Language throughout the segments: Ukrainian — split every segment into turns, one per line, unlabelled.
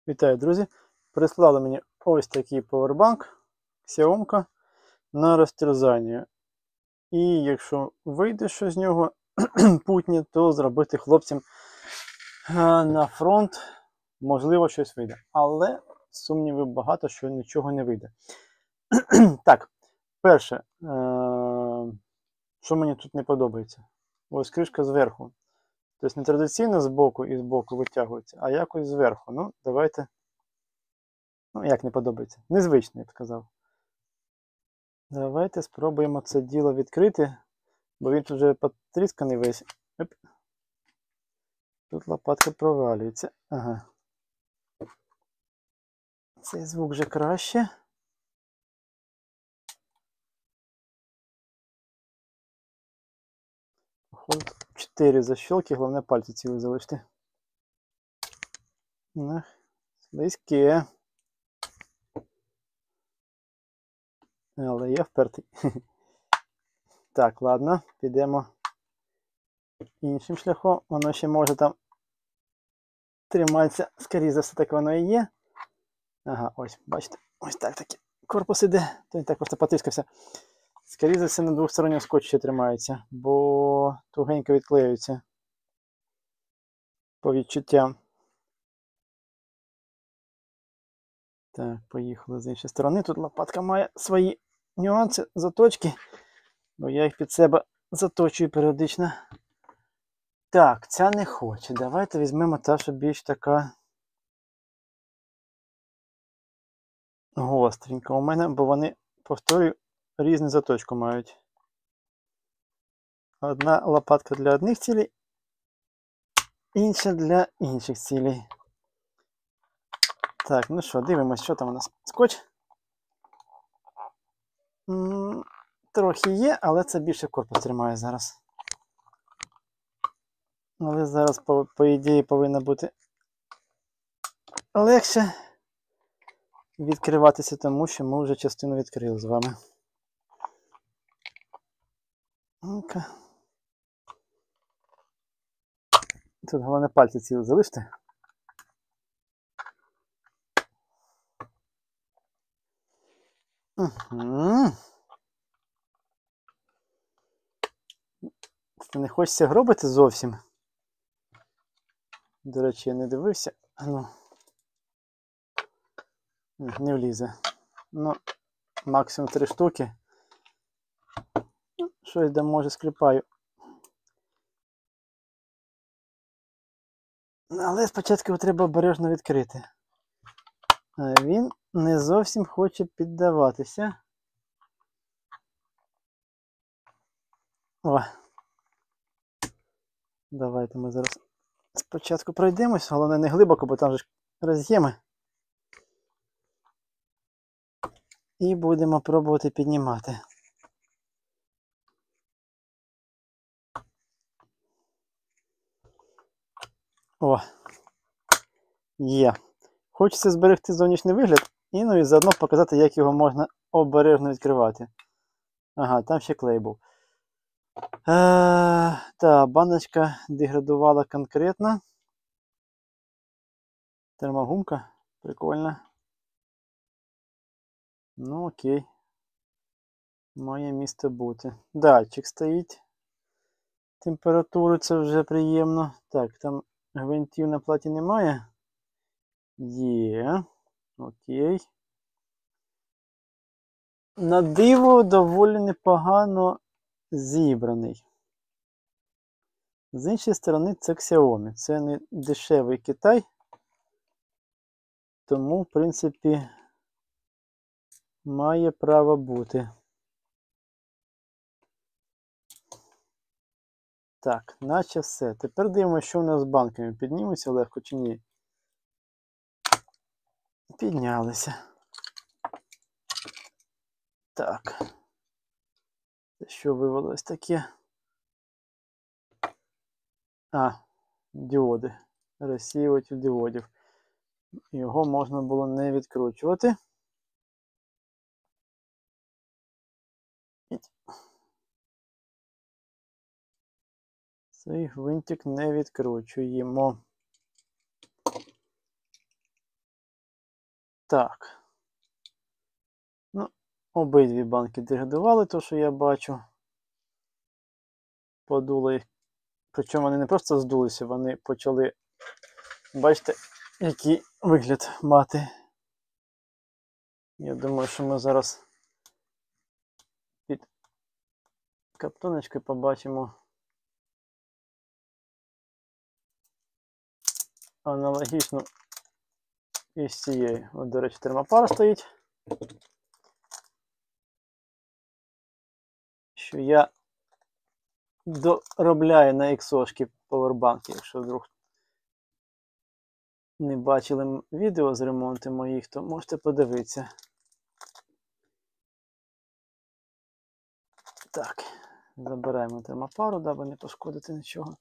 Вітаю, друзі! Прислали мені ось такий повербанк Xiaomi на розтерзання. І якщо вийде щось з нього путнє, то зробити хлопцям на фронт, можливо, щось вийде. Але сумнівів багато, що нічого не вийде. Так, перше, що мені тут не подобається. Ось кришка зверху. Тобто не традиційно збоку і збоку витягується, а якось зверху. Ну, давайте. Ну, як не подобається. Незвично, я б сказав. Давайте спробуємо це діло відкрити, бо він вже потрісканий весь. Оп. Тут лопатка провалюється. Ага. Цей звук вже краще. Походу 4 защелки, головне пальці цілі залишити. Слизьке. Але я впертий. Так, ладно, підемо іншим шляхом. Воно ще може там триматися, скоріше за все, так воно і є. Ага, ось, бачите, ось так такий корпус іде, то він так просто потискався. Скоріше за все, на двосторонньому скотчі ще тримається, бо тугенько відклеюється по відчуттям. Так, поїхали з іншої сторони. Тут лопатка має свої нюанси, заточки, бо я їх під себе заточую періодично. Так, ця не хоче. Давайте візьмемо та, що більш така гостренька у мене, бо вони, повторюю, різну заточку мають. Одна лопатка для одних цілей, інша для інших цілей. Так, ну що, дивимось, що там у нас. Скотч. Трохи є, але це більше корпус тримає зараз. Але зараз, по ідеї, повинно бути легше відкриватися, тому що ми вже частину відкрили з вами. Ну-ка. Тут головне пальці цілі залиште. Угу. Це не хочеться гробити зовсім. До речі, я не дивився. Ну. Не влізе. Ну, максимум 3 штуки. Щось де може скліпаю. Але спочатку його треба обережно відкрити. Він не зовсім хоче піддаватися. О. Давайте ми зараз спочатку пройдемось, головне не глибоко, бо там же роз'єми. І будемо пробувати піднімати. О, є. Хочеться зберегти зовнішній вигляд і, ну, і заодно показати, як його можна обережно відкривати. Ага, там ще клей був. Так, баночка деградувала конкретно. Термогумка. Прикольно. Ну окей. Має місце бути. Датчик стоїть. Температуру це вже приємно. Так, там гвинтів на платі немає. Є. Окей. На диво доволі непогано зібраний. З іншої сторони, це Xiaomi. Це не дешевий Китай. Тому, в принципі, має право бути. Так, наче все. Тепер дивимося, що у нас з банками. Піднімуться легко чи ні? Піднялися. Так. Це що вивелось таке? Діоди. Розсіюватель діодів. Його можна було не відкручувати. Цей гвинтик не відкручуємо. Так. Ну, обидві банки деградували, то що я бачу. Подуло їх. Причому вони не просто здулися, вони почали, бачите, який вигляд мати. Я думаю, що ми зараз під каптоночкою побачимо аналогічну із цією. От, до речі, термопара стоїть. Що я доробляю на іксошки повербанки, якщо вдруг не бачили відео з ремонту моїх, то можете подивитися. Так, забираємо термопару, даби не пошкодити нічого.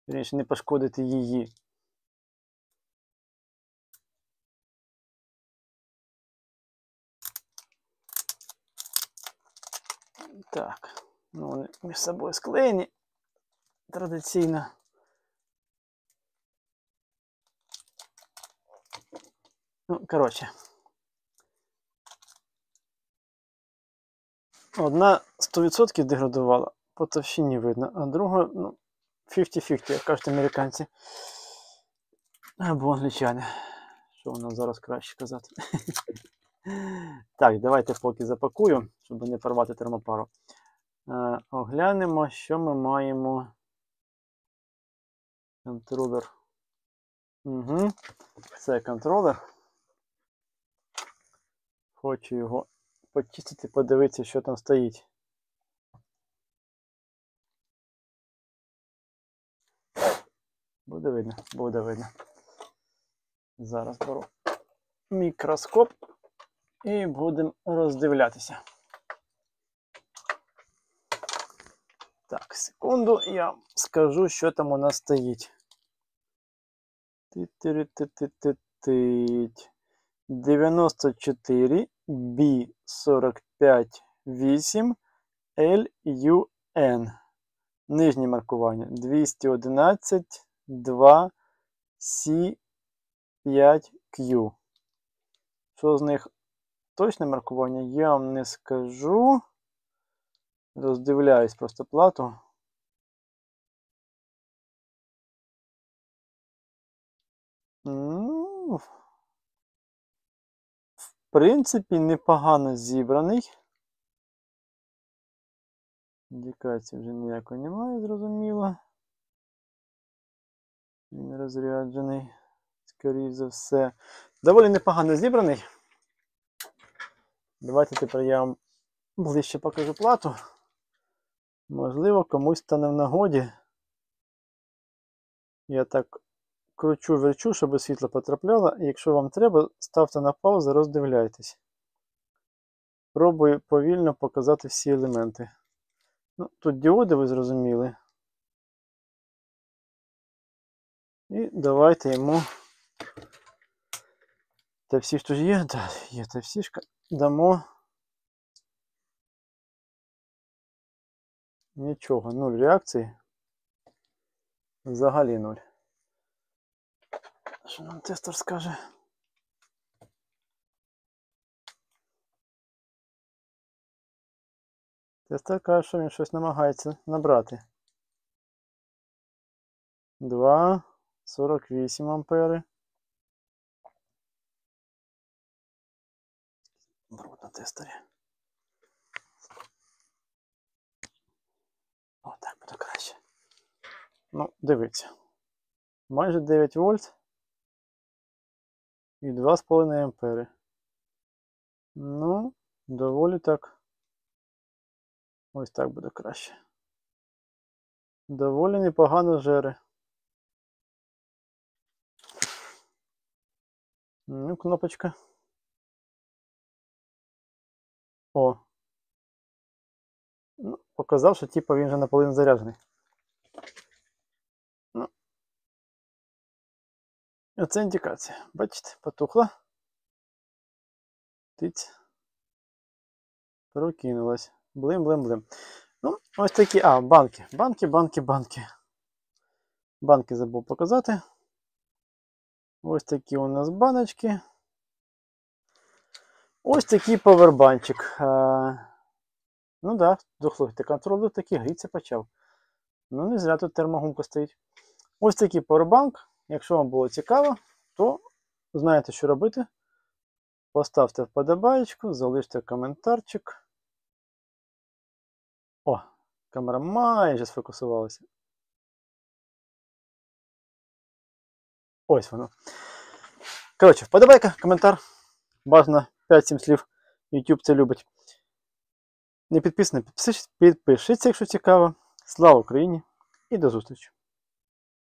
Вірніше, не пошкодити її. Так, ну вони між собою склеєні традиційно. Ну, коротше. Одна 100% деградувала, по товщині видно, а друга, ну, 50-50, як кажуть американці. Або англічани. Що у нас зараз краще казати? Так, давайте поки запакую, щоб не порвати термопару. Оглянемо, що ми маємо. Контролер. Угу. Це контролер. Хочу його почистити, подивитися, що там стоїть. Буде видно? Буде видно. Зараз беру мікроскоп і будемо роздивлятися. Так, секунду, я скажу, що там у нас стоїть. 94 B45 8 LUN. Нижнє маркування 211 2 C5Q. Що з них точне маркування, я вам не скажу. Роздивляюсь просто плату. Ну, в принципі, непогано зібраний. Індикації вже ніякої немає, зрозуміло. Він розряджений, скоріше за все. Доволі непогано зібраний. Давайте тепер я вам ближче покажу плату. Можливо, комусь стане в нагоді. Я так кручу-верчу, щоб світло потрапляло. І якщо вам треба, ставте на паузу, роздивляйтесь. Пробую повільно показати всі елементи. Ну, тут діоди, ви зрозуміли. І давайте йому та всі ж ж є, да, є та всі ж дамо нічого, нуль реакції. Взагалі нуль. Що нам тестер скаже? Тестер каже, що він щось намагається набрати. 2,48 ампери. Бруд на тестері. О, так буде краще. Ну, дивіться. Майже 9 вольт і 2,5 ампери. Ну, доволі так. Ось так буде краще. Доволі непогано жере. Ну, кнопочка. О. Ну, показав, що типу він вже наполовину заряджений. Ну. Оце індикація. Бачите, потухла. Тиць. Прокинулась. Блим-блим-блим. Ну, ось такі. А, банки. Банки. Банки забув показати. Ось такі у нас баночки. Ось такий павербанчик. Ну так, слухайте, контролер такий гріться почав. Ну, не зря тут термогумка стоїть. Ось такий павербанк. Якщо вам було цікаво, то знаєте, що робити. Поставте вподобаєчку, залиште коментарчик. О, камера майже сфокусувалася. Ось воно. Коротше, вподобайка, коментар. Бажано 5-7 слів. YouTube це любить. Не підписаний, підпишіться, якщо цікаво. Слава Україні і до зустрічі!